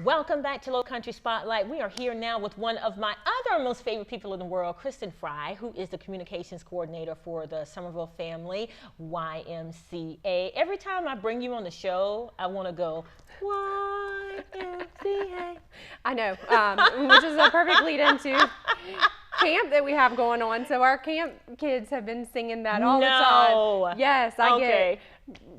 Welcome back to Low Country Spotlight. We are here now with one of my other most favorite people in the world, Kristen Fry, who is the communications coordinator for the Somerville Family YMCA. Every time I bring you on the show, I want to go, YMCA. I know, which is a perfect lead into camp that we have going on. So our camp kids have been singing that all the time. Yes, I get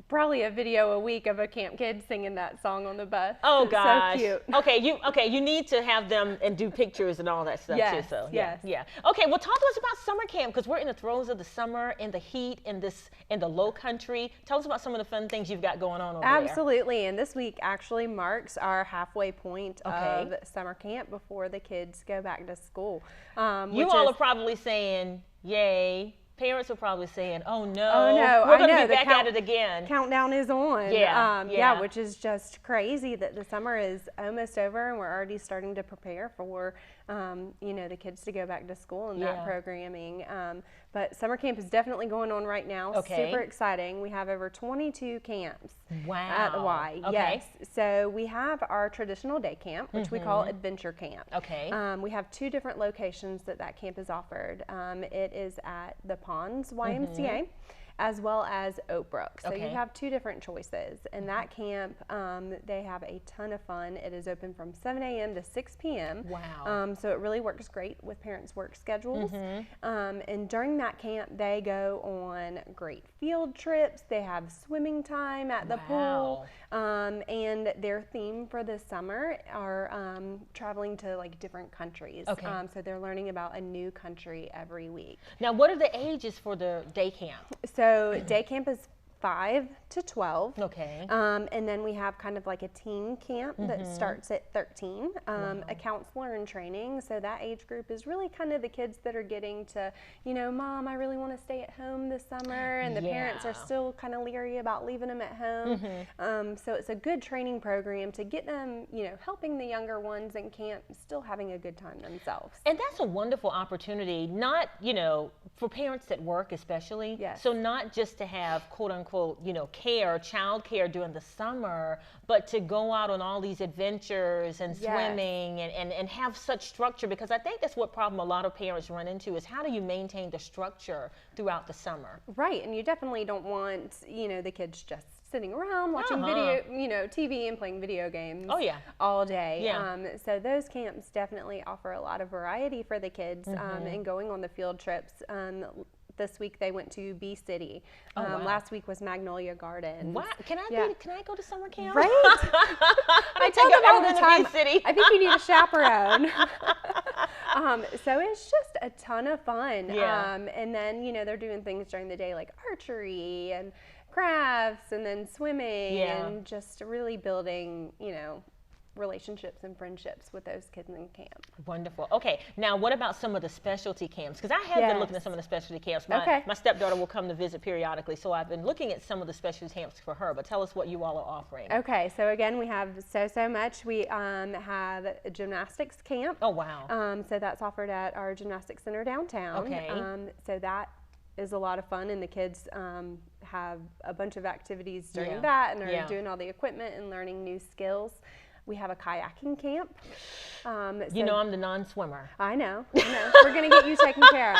probably a video a week of a camp kid singing that song on the bus. Oh, it's gosh. So cute. You need to have them and do pictures and all that stuff too. So yes. Okay, well, talk to us about summer camp, because we're in the throes of the summer, in the heat, in the Low Country. Tell us about some of the fun things you've got going on over there. Absolutely, and this week actually marks our halfway point of summer camp before the kids go back to school. You all are probably saying, yay. Parents are probably saying, oh no, we're going to be back at it again. Countdown is on. Yeah, which is just crazy that the summer is almost over and we're already starting to prepare for, the kids to go back to school and that programming. But summer camp is definitely going on right now. Super exciting. We have over 22 camps at the Y. Yes. So we have our traditional day camp, which we call Adventure Camp. We have two different locations that camp is offered. It is at the Ponds YMCA, as well as Oak Brook. So you have two different choices. And that camp, they have a ton of fun. It is open from 7 a.m. to 6 p.m. Wow. So it really works great with parents' work schedules. And during that camp, they go on great field trips. They have swimming time at the pool. And their theme for the summer are traveling to like different countries. So they're learning about a new country every week. Now, what are the ages for the day camp? So day camp is 5 to 12. And then we have kind of like a teen camp that starts at 13. A counselor in training. So that age group is really kind of the kids that are getting to, Mom, I really want to stay at home this summer. And the parents are still kind of leery about leaving them at home. So it's a good training program to get them, helping the younger ones in camp still having a good time themselves. And that's a wonderful opportunity, not, for parents that work especially. So not just to have quote unquote, child care during the summer, but to go out on all these adventures and swimming and have such structure, because I think that's what problem a lot of parents run into is how do you maintain the structure throughout the summer? Right, and you definitely don't want, the kids just sitting around watching video, TV and playing video games all day. So those camps definitely offer a lot of variety for the kids and going on the field trips. This week they went to Bee City. Last week was Magnolia Gardens. Wow. Can I go to summer camp? Right? I tell them all the time, I think you need a chaperone. So it's just a ton of fun. And then, they're doing things during the day like archery and crafts and then swimming and just really building, relationships and friendships with those kids in camp. Wonderful. Okay, now what about some of the specialty camps? Because I have been looking at some of the specialty camps. My stepdaughter will come to visit periodically, so I've been looking at some of the specialty camps for her, but tell us what you all are offering. Okay, so again, we have so much. We have a gymnastics camp. Oh, wow. So that's offered at our gymnastics center downtown. So that is a lot of fun, and the kids have a bunch of activities during that and are doing all the equipment and learning new skills. We have a kayaking camp. I'm the non-swimmer. I know. We're going to get you taken care of.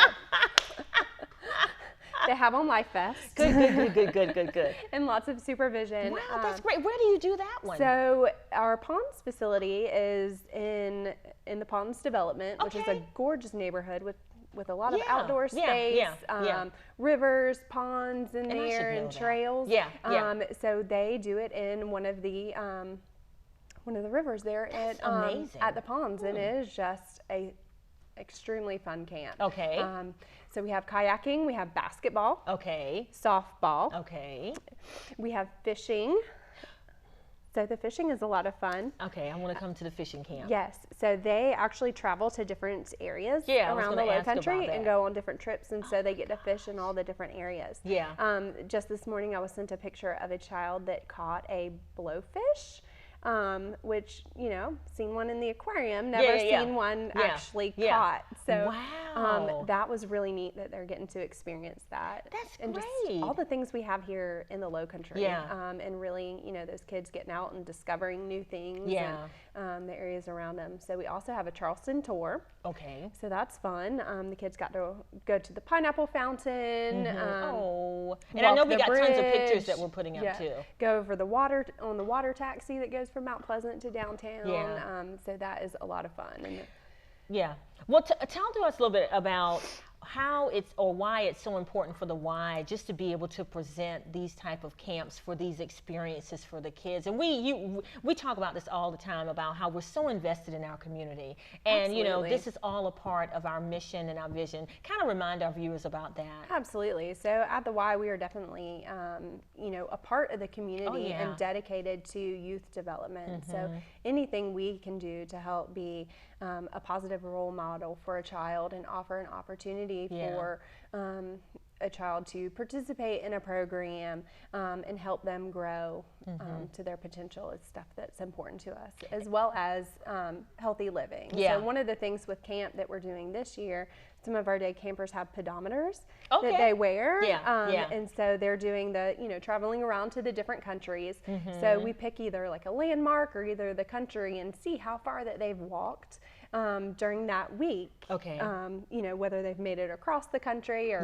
They have on life vests. Good. And lots of supervision. Wow, that's great. Where do you do that one? So our Ponds facility is in the Ponds development, which is a gorgeous neighborhood with a lot of outdoor space, rivers, ponds in there, and trails. So they do it in one of the rivers there at the Ponds, and it is just a extremely fun camp. So we have kayaking, we have basketball, softball, we have fishing. So the fishing is a lot of fun. I want to come to the fishing camp. Yes, so they actually travel to different areas around the Low Country and go on different trips, and so they get to fish in all the different areas. Just this morning I was sent a picture of a child that caught a blowfish which, you know, seen one in the aquarium, never seen one actually caught. So that was really neat that they're getting to experience that. That's and great. Just all the things we have here in the Low Country. And really, you know, those kids getting out and discovering new things and the areas around them. So we also have a Charleston tour. Okay. So that's fun. The kids got to go to the pineapple fountain. And I know we got tons of pictures that we're putting up too. Go over the water on the water taxi that goes from Mount Pleasant to downtown. So that is a lot of fun. And well, tell to us a little bit about how it's or why it's so important for the Y just to be able to present these type of camps for these experiences for the kids. And we talk about this all the time about how we're so invested in our community, and you know, this is all a part of our mission and our vision. Kind of remind our viewers about that. Absolutely. So at the Y, we are definitely you know, a part of the community and dedicated to youth development. So anything we can do to help be a positive role model for a child and offer an opportunity for a child to participate in a program and help them grow to their potential is stuff that's important to us, as well as healthy living. So one of the things with camp that we're doing this year, some of our day campers have pedometers that they wear. And so they're doing the, you know, traveling around to the different countries. So we pick either like a landmark or either the country and see how far that they've walked during that week. You know, whether they've made it across the country or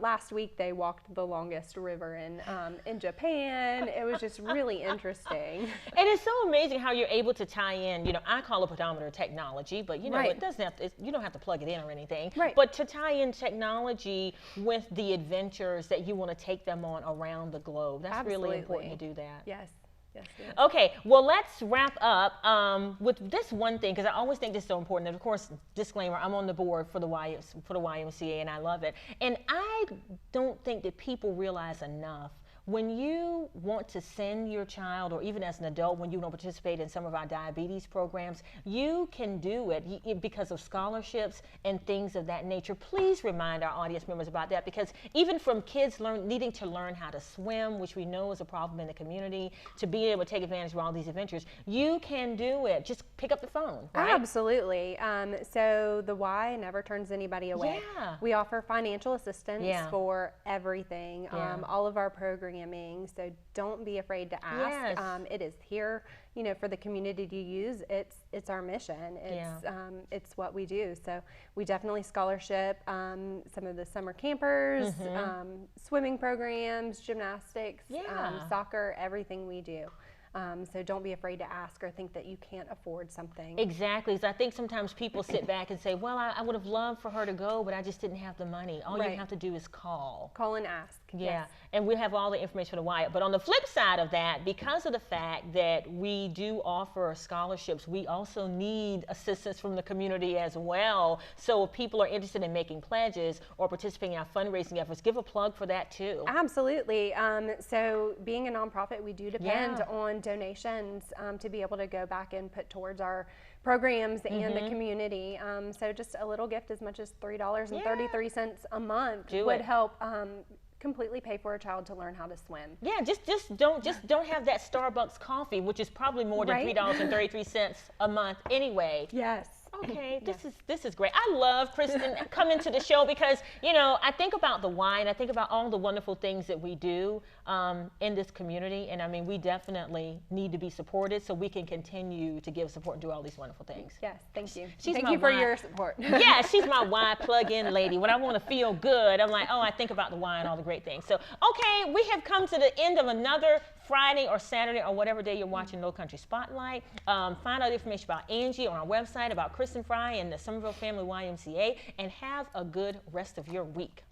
last week they walked the longest river in Japan. It was just really interesting. And it's so amazing how you're able to tie in, you know, I call a pedometer technology, but you know, it doesn't have to, you don't have to plug it in or anything. But to tie in technology with the adventures that you want to take them on around the globe, that's really important to do that. Yes. Okay, well, let's wrap up with this one thing, because I always think this is so important. And of course, disclaimer, I'm on the board for the YMCA, and I love it. And I don't think that people realize enough, when you want to send your child, or even as an adult, when you want to participate in some of our diabetes programs, you can do it because of scholarships and things of that nature. Please remind our audience members about that, because even from kids needing to learn how to swim, which we know is a problem in the community, to be able to take advantage of all these adventures, you can do it. Just pick up the phone, right? Absolutely. So the Y never turns anybody away. We offer financial assistance for everything, all of our programs. So don't be afraid to ask. It is here, you know, for the community to use. It's our mission. It's what we do. So we definitely scholarship some of the summer campers, swimming programs, gymnastics, soccer, everything we do. So don't be afraid to ask or think that you can't afford something. Exactly. So I think sometimes people sit back and say, well, I would have loved for her to go, but I just didn't have the money. All you have to do is call. Call and ask. And we have all the information for the Wyatt. But on the flip side of that, because of the fact that we do offer scholarships, we also need assistance from the community as well. So if people are interested in making pledges or participating in our fundraising efforts, give a plug for that too. Absolutely. So being a nonprofit, we do depend on donations to be able to go back and put towards our programs and the community. So just a little gift as much as $3.33 a month would help completely pay for a child to learn how to swim. Just don't have that Starbucks coffee, which is probably more than $3.33 a month anyway. Okay, this is great. I love Kristen coming to the show because, you know, I think about the Y and I think about all the wonderful things that we do in this community. And I mean, we definitely need to be supported so we can continue to give support and do all these wonderful things. Thank you. Thank you for your support. She's my Y plug-in lady. When I want to feel good, I'm like, oh, I think about the Y and all the great things. So, okay, we have come to the end of another Friday or Saturday or whatever day you're watching Low Country Spotlight. Find out information about Angie on our website, about Kristen Fry and the Somerville Family YMCA, and have a good rest of your week.